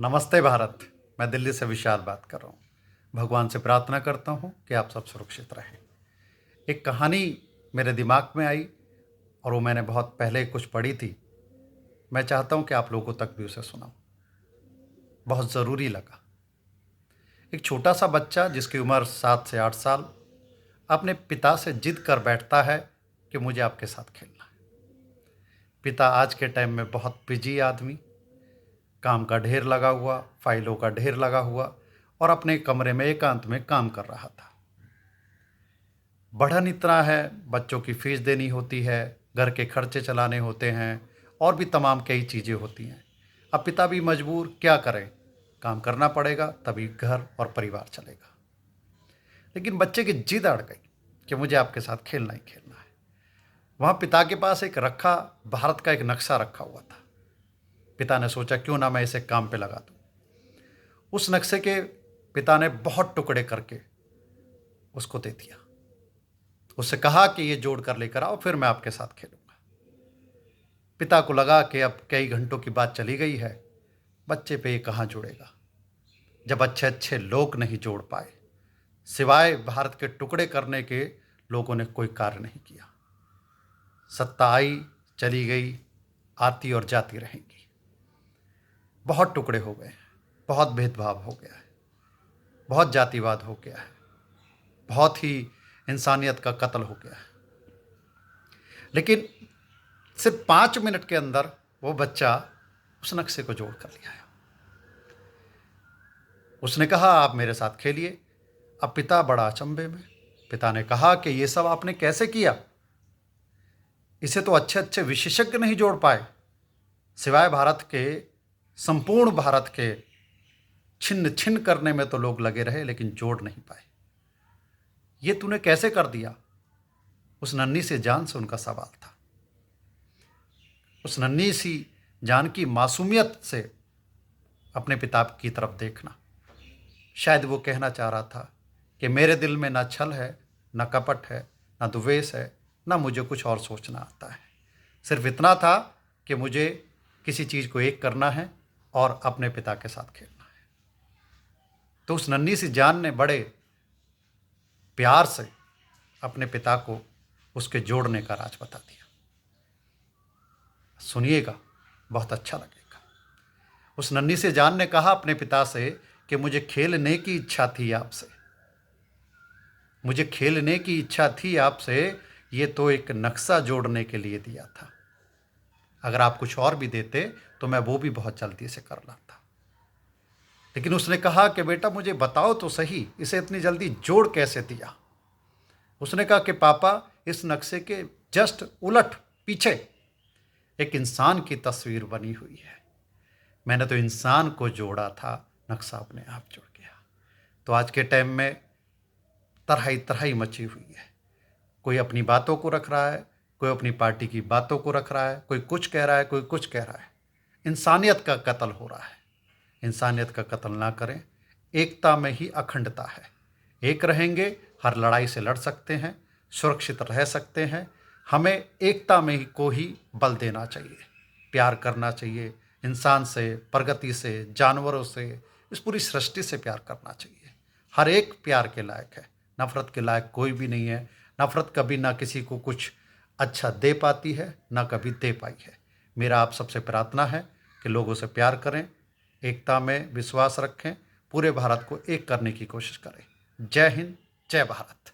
नमस्ते भारत। मैं दिल्ली से विशाल बात कर रहा हूँ। भगवान से प्रार्थना करता हूँ कि आप सब सुरक्षित रहें। एक कहानी मेरे दिमाग में आई और वो मैंने बहुत पहले कुछ पढ़ी थी। मैं चाहता हूँ कि आप लोगों तक भी उसे सुनाऊँ। बहुत ज़रूरी लगा। एक छोटा सा बच्चा जिसकी उम्र 7 से 8 साल अपने पिता से जिद कर बैठता है कि मुझे आपके साथ खेलना है। पिता आज के टाइम में बहुत बिजी आदमी, काम का ढेर लगा हुआ, फाइलों का ढेर लगा हुआ और अपने कमरे में एकांत में काम कर रहा था। बढ़न इतना है, बच्चों की फीस देनी होती है, घर के खर्चे चलाने होते हैं और भी तमाम कई चीज़ें होती हैं। अब पिता भी मजबूर, क्या करें, काम करना पड़ेगा तभी घर और परिवार चलेगा। लेकिन बच्चे की जिद अड़ गई कि मुझे आपके साथ खेलना ही खेलना है। वहाँ पिता के पास एक रखा भारत का एक नक्शा रखा हुआ था। पिता ने सोचा क्यों ना मैं इसे काम पे लगा दूं। उस नक्शे के पिता ने बहुत टुकड़े करके उसको दे दिया। उससे कहा कि ये जोड़ कर लेकर आओ, फिर मैं आपके साथ खेलूंगा। पिता को लगा कि अब कई घंटों की बात चली गई है, बच्चे पे ये कहाँ जुड़ेगा। जब अच्छे अच्छे लोग नहीं जोड़ पाए, सिवाय भारत के टुकड़े करने के लोगों ने कोई कार्य नहीं किया। सत्ता आई, चली गई, आती और जाती रहेंगी। बहुत टुकड़े हो गए हैं, बहुत भेदभाव हो गया है, बहुत जातिवाद हो गया है, बहुत ही इंसानियत का कत्ल हो गया है। लेकिन सिर्फ 5 मिनट के अंदर वो बच्चा उस नक्शे को जोड़ कर लिया है। उसने कहा आप मेरे साथ खेलिए। अब पिता बड़ा अचंभे में। पिता ने कहा कि ये सब आपने कैसे किया, इसे तो अच्छे अच्छे विशेषज्ञ नहीं जोड़ पाए, सिवाय भारत के, संपूर्ण भारत के छिन्न छिन्न करने में तो लोग लगे रहे लेकिन जोड़ नहीं पाए। ये तूने कैसे कर दिया। उस नन्ही सी जान से उनका सवाल था। उस नन्ही सी जान की मासूमियत से अपने पिता की तरफ देखना। शायद वो कहना चाह रहा था कि मेरे दिल में ना छल है, ना कपट है, ना द्वेष है, ना मुझे कुछ और सोचना आता है। सिर्फ इतना था कि मुझे किसी चीज़ को एक करना है और अपने पिता के साथ खेलना है। तो उस नन्ही सी जान ने बड़े प्यार से अपने पिता को उसके जोड़ने का राज बता दिया। सुनिएगा, बहुत अच्छा लगेगा। उस नन्ही सी जान ने कहा अपने पिता से कि मुझे खेलने की इच्छा थी आपसे, मुझे खेलने की इच्छा थी आपसे, ये तो एक नक्शा जोड़ने के लिए दिया था। अगर आप कुछ और भी देते तो मैं वो भी बहुत जल्दी से कर लाता। लेकिन उसने कहा कि बेटा मुझे बताओ तो सही, इसे इतनी जल्दी जोड़ कैसे दिया। उसने कहा कि पापा, इस नक्शे के जस्ट उलट पीछे एक इंसान की तस्वीर बनी हुई है। मैंने तो इंसान को जोड़ा था, नक्शा अपने आप जुड़ गया। तो आज के टाइम में तराई तराई मची हुई है। कोई अपनी बातों को रख रहा है, कोई अपनी पार्टी की बातों को रख रहा है, कोई कुछ कह रहा है, कोई कुछ कह रहा है। इंसानियत का कत्ल हो रहा है। इंसानियत का कत्ल ना करें। एकता में ही अखंडता है। एक रहेंगे, हर लड़ाई से लड़ सकते हैं, सुरक्षित रह सकते हैं। हमें एकता में ही को ही बल देना चाहिए, प्यार करना चाहिए। इंसान से, प्रगति से, जानवरों से, इस पूरी सृष्टि से प्यार करना चाहिए। हर एक प्यार के लायक है, नफरत के लायक कोई भी नहीं है। नफरत कभी ना किसी को कुछ अच्छा दे पाती है, ना कभी दे पाई है। मेरा आप सबसे प्रार्थना है कि लोगों से प्यार करें, एकता में विश्वास रखें, पूरे भारत को एक करने की कोशिश करें। जय हिंद, जय भारत।